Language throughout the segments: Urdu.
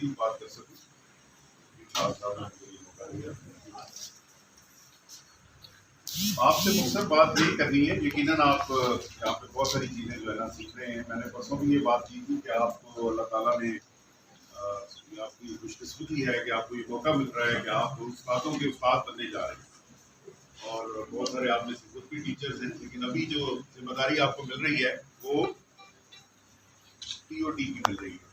مزید بات کر سکوں. صاحب نے مجھے یہ موقع دیا. آپ سے مختصر بات یہ کرنی ہے. یقیناً آپ یہاں پہ بہت ساری چیزیں جو ہے نا سیکھ رہے ہیں. میں نے پرسوں بھی یہ بات کی تھی کہ آپ کو اللہ تعالیٰ نے آپ کی خوش قسمتی ہے کہ آپ کو یہ موقع مل رہا ہے کہ آپ استادوں کے استاد بننے جا رہے ہیں. اور بہت سارے آپ میں سے خود بھی ٹیچرز ہیں. لیکن ابھی جو ذمہ داری آپ کو مل رہی ہے وہ TOT کی مل رہی ہے.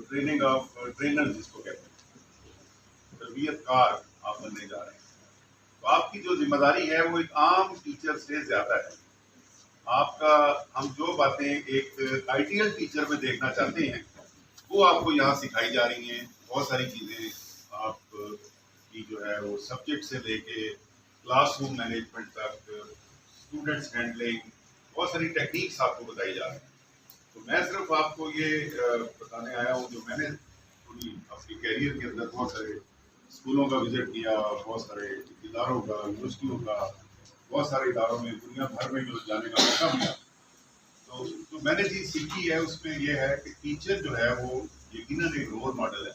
ٹریننگ آف ٹرینر جس کو کہتے ہیں, تربیت کار آپ بننے جا رہے ہیں. تو آپ کی جو ذمہ داری ہے وہ ایک عام ٹیچر سے زیادہ ہے. آپ کا ہم جو باتیں ایک آئیڈیل ٹیچر میں دیکھنا چاہتے ہیں وہ آپ کو یہاں سکھائی جا رہی ہیں. بہت ساری چیزیں آپ کی جو ہے وہ سبجیکٹ سے لے کے کلاس روم مینجمنٹ تک, اسٹوڈنٹس ہینڈلنگ, بہت ساری ٹیکنیکس آپ کو بتائی جا رہی ہیں. تو میں صرف آپ کو یہ بتانے آیا ہوں جو میں نے تھوڑی اپنی کیریئر کے اندر بہت سارے اسکولوں کا وزٹ کیا, بہت سارے اداروں کا, یونیورسٹیوں کا, بہت سارے اداروں میں دنیا بھر میں جو جانے کا موقع ملا. تو جو میں نے چیز سیکھی ہے اس میں یہ ہے کہ ٹیچر جو ہے وہ یقیناً ایک رول ماڈل ہے.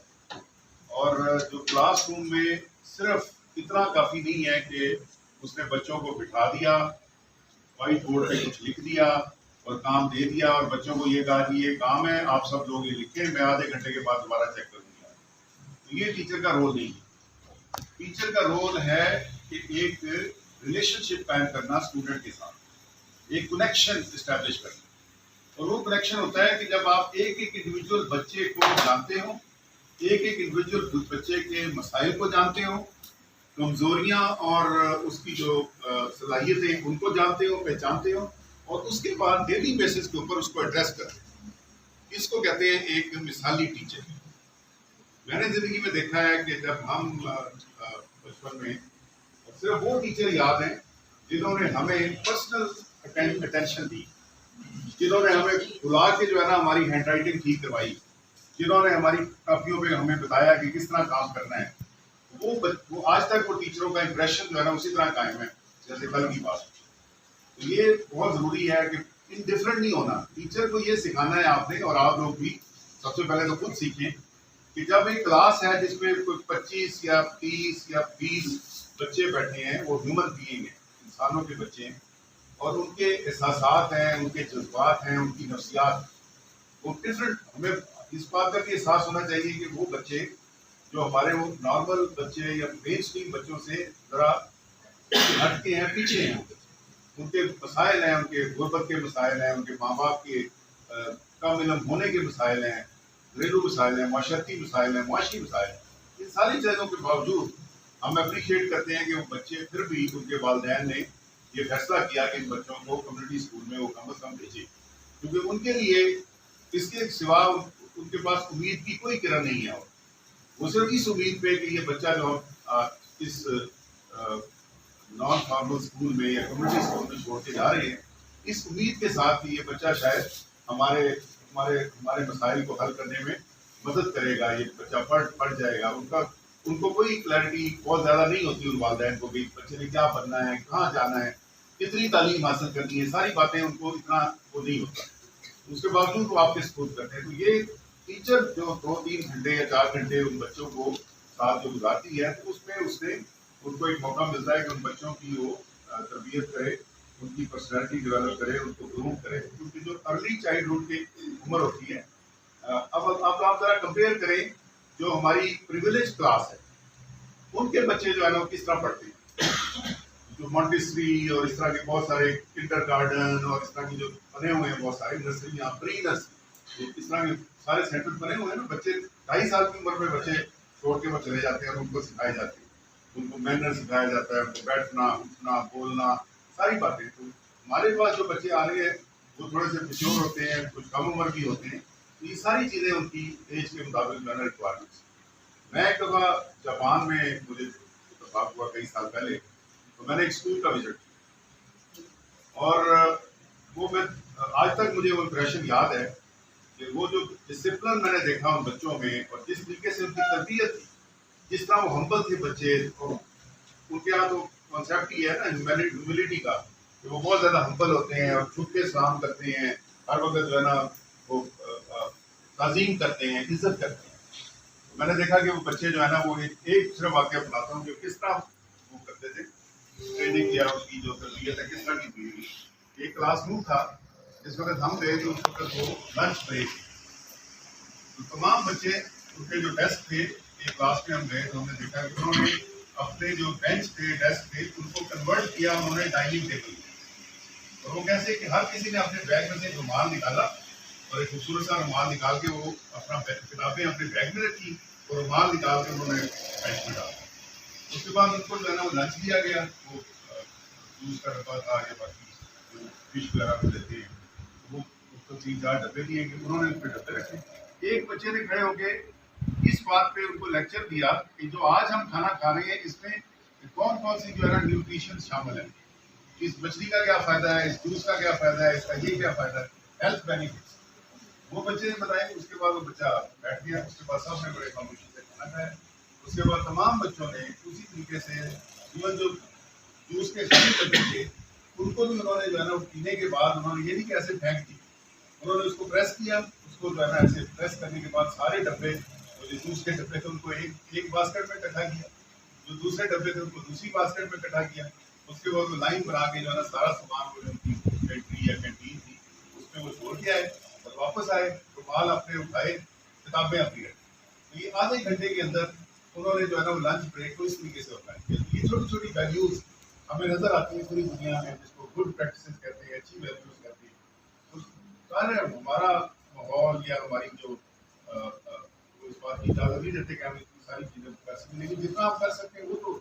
اور جو کلاس روم میں صرف اتنا کافی نہیں ہے کہ اس نے بچوں کو بٹھا دیا, وائٹ بورڈ پہ کچھ لکھ دیا اور کام دے دیا اور بچوں کو یہ کہا کہ یہ کام ہے, آپ سب لوگ یہ لکھیں, میں آدھے گھنٹے کے بعد دوبارہ چیک کر دوں گا. تو یہ ٹیچر کا رول نہیں ہے. ٹیچر کا رول ہے کہ ایک ریلیشن شپ قائم کرنا اسٹوڈنٹ کے ساتھ, ایک کنیکشن اسٹیبلش کرنا. اور وہ کنیکشن ہوتا ہے کہ جب آپ ایک ایک انڈیویجول بچے کو جانتے ہو, ایک ایک انڈیویجول بچے کے مسائل کو جانتے ہو, کمزوریاں اور اس کی جو صلاحیتیں ان کو جانتے ہو, پہچانتے ہو, اور اس کے بعد ڈیلی بیسس کے اوپر اس کو ایڈریس کرتے ہیں. اس کو کہتے ہیں ایک مثالی ٹیچر. میں نے زندگی میں دیکھا ہے کہ جب ہم بچپن میں, صرف وہ ٹیچر یاد ہیں جنہوں نے ہمیں پرسنل اٹینشن دی, جنہوں نے ہمیں بلا کے جو ہے نا ہماری ہینڈ رائٹنگ ٹھیک کروائی, جنہوں نے ہماری کاپیوں پہ ہمیں بتایا کہ کس طرح کام کرنا ہے. وہ آج تک وہ ٹیچروں کا امپریشن جو ہے نا اسی طرح قائم ہے جیسے کل کی بات. تو یہ بہت ضروری ہے کہ انڈفرنٹ نہیں ہونا. ٹیچر کو یہ سکھانا ہے آپ نے, اور آپ لوگ بھی سب سے پہلے تو خود سیکھیں کہ جب ایک کلاس ہے جس میں کوئی 25 یا 30 یا 20 بچے بیٹھے ہیں, وہ ہیومن بینگ ہیں, انسانوں کے بچے ہیں, اور ان کے احساسات ہیں, ان کے جذبات ہیں, ان کی نفسیات وہ ڈفرنٹ. ہمیں اس بات کا بھی احساس ہونا چاہیے کہ وہ بچے جو ہمارے وہ نارمل بچے یا مین اسٹریم بچوں سے ذرا ہٹ کے ہیں, پیچھے ہیں. ان کے مسائل ہیں, ان کے غربت کے مسائل ہیں, ان کے ماں باپ کے کم علم ہونے کے مسائل ہیں, گھریلو مسائل ہیں, معاشرتی مسائل ہیں, معاشی مسائل ہیں. ان ساری چیزوں کے باوجود ہم اپریشیٹ کرتے ہیں کہ وہ بچے, پھر بھی ان کے والدین نے یہ فیصلہ کیا کہ ان بچوں کو کمیونٹی اسکول میں وہ کم از کم بھیجے, کیونکہ ان کے لیے اس کے سوا ان کے پاس امید کی کوئی کرن نہیں ہے. وہ صرف اس امید پہ کہ یہ بچہ جو اس نان فارمل اسکول میں یا کمیونٹی اسکول میں چھوڑ کے جا رہے ہیں, اس امید کے ساتھ کہ یہ بچہ شاید ہمارے مسائل کو حل کرنے میں مدد کرے گا, یہ بچہ پڑھ جائے گا. ان کو کوئی کلیئرٹی بہت زیادہ نہیں ہوتی ان والدین کو کہ بچے نے کیا پڑھنا ہے, کہاں جانا ہے, کتنی تعلیم حاصل کرنی ہے, ساری باتیں ان کو اتنا وہ نہیں ہوتا. اس کے باوجود وہ آپ کے اسکول کرتے ہیں. تو یہ ٹیچر جو 2-3 گھنٹے یا 4 گھنٹے ان بچوں کو ساتھ جو گزارتی ہے, تو اس میں اس نے ان کو ایک موقع ملتا ہے کہ ان بچوں کی وہ تربیت کرے, ان کی پرسنالٹی ڈیولپ کرے, ان کو گروم کرے. کیونکہ جو ارلی چائلڈہڈ کی عمر ہوتی ہے, اب آپ ذرا کمپیئر کریں جو ہماری پریویلیج کلاس ہے ان کے بچے جو ہے نا وہ کس طرح پڑھتے ہیں. جو مونٹیسری اور اس طرح کے بہت سارے کنڈر گارڈن اور اس طرح کے جو بنے ہوئے ہیں, بہت سارے نرسریاں, پری نرسری, اس طرح کے سارے سینٹر بنے ہوئے ہیں نا. بچے 2.5 سال کی عمر میں بچے چھوڑ کے وہ چلے جاتے ہیں اور ان کو سکھائے جاتے ہیں, ان کو مینر سکھایا جاتا ہے, ان کو بیٹھنا, اٹھنا, بولنا, ساری باتیں. تو ہمارے پاس جو بچے آ رہے ہیں وہ تھوڑے سے میچور ہوتے ہیں, کچھ کم عمر بھی ہوتے ہیں. یہ ساری چیزیں ان کی ایج کے مطابق جو ہے نا ریکوائرمنٹس. میں ایک دفعہ جاپان میں مجھے اتفاق ہوا کئی سال پہلے, تو میں نے ایک اسکول کا وزٹ کیا, اور وہ میں آج تک مجھے وہ امپریشن یاد ہے کہ وہ جو ڈسپلن میں نے دیکھا ان بچوں میں, اور جس طریقے سے ان کی تربیت تھی, جس طرح وہ ہمبل تھے بچے. ان کے یہاں تو کانسیپٹ ہی ہے نا ہیوملٹی کا, کہ وہ بہت زیادہ ہمبل ہوتے ہیں اور جھک کے سلام کرتے ہیں, ہر وقت جو ہے نا وہ تعظیم کرتے ہیں, عزت کرتے ہیں. میں نے دیکھا کہ وہ بچے جو ہے نا وہ ایک صرف واقعہ بتاتا ہوں کہ کس طرح وہ کرتے تھے ٹریننگ کیا اس کی جو تربیت ہے کس طرح کی ہوئی. ایک کلاس روم تھا جس وقت ہم گئے تو اس وقت وہ لنچ بریک تو تمام بچے ان کے جو ڈیسک تھے ایک کلاس میں ہم گئے تو ہم نے دیکھا کہ انہوں نے اپنے جو بینچ تھے ڈیسک تھے ان کو کنورٹ کیا انہوں نے ڈائننگ ٹیبل میں. اور وہ کیسے کہ ہر کسی نے اپنے بیگ میں سے ایک رومال نکالا اور ایک خوبصورت سا رومال نکال کے وہ اپنا کتابیں اپنے بیگ میں رکھی اور رومال نکال کے انہوں نے بینچ میں ڈالا. اس کے بعد ان کو جو ہے نا وہ لنچ دیا گیا وہ جوس کا ڈبہ تھا یا باقی فش وغیرہ کو دیتے ہیں وہ اس کو 3-4 ڈبے دیے کہ انہوں نے اس پہ ڈبے رکھے. ایک بچے نے کھڑے ہو کے اس بات پہ ان کو لیکچر دیا کہ جو آج ہم کھانا کھا رہے ہیں اس میں کون کون سی جو ہے نا نیوٹریشن شامل ہے, اس مچھلی کا کیا فائدہ ہے, اس جوس کا کیا فائدہ ہے, اس کا یہ کیا فائدہ ہے, ہیلتھ بینیفٹس. وہ بچے نے بتایا. اس کے بعد وہ بچہ بیٹھ گیا. اس کے بعد سب نے بڑے خاموشی سے کھانا کھایا. اس کے بعد تمام بچوں نے اسی طریقے سے ایون جو جوس کے شامل بچے تھے ان کو بھی انہوں نے جو ہے نا پینے کے بعد انہوں نے یہ نہیں کہ ایسے پھینک دی, انہوں نے اس کو پریس کیا. اس کو جو ہے نا ایسے پریس کرنے کے بعد سارے ڈبے جو جوس کے ڈبے تھے ان کو ایک باسکٹ میں اکٹھا کیا, جو دوسرے ڈبے تھے ان کو دوسری باسکٹ میں اکٹھا کیا. اس کے بعد وہ لائن بنا کے جو ہے نا سارا سامان وہ جو ان کی پینٹری یا کینٹین تھی اس میں وہ چھوڑ کے آئے اور واپس آئے. رومال اپنے اٹھائے, کتابیں اپنی رکھی. تو یہ آدھے گھنٹے کے اندر انہوں نے جو ہے نا وہ لنچ بریک کو اس طریقے سے اپنائی. یہ چھوٹی چھوٹی ویلیوز ہمیں نظر آتی ہیں پوری دنیا میں جس کو گڈ پریکٹسز کہتے ہیں, اچھی ویلیوز کہتے ہیں. ظاہر ہے ہمارا ماحول یا ہماری جو اس بات کی اجازت نہیں دیتے کہ ہم اتنی ساری چیزیں کر سکیں, لیکن جتنا آپ کر سکتے ہیں وہ تو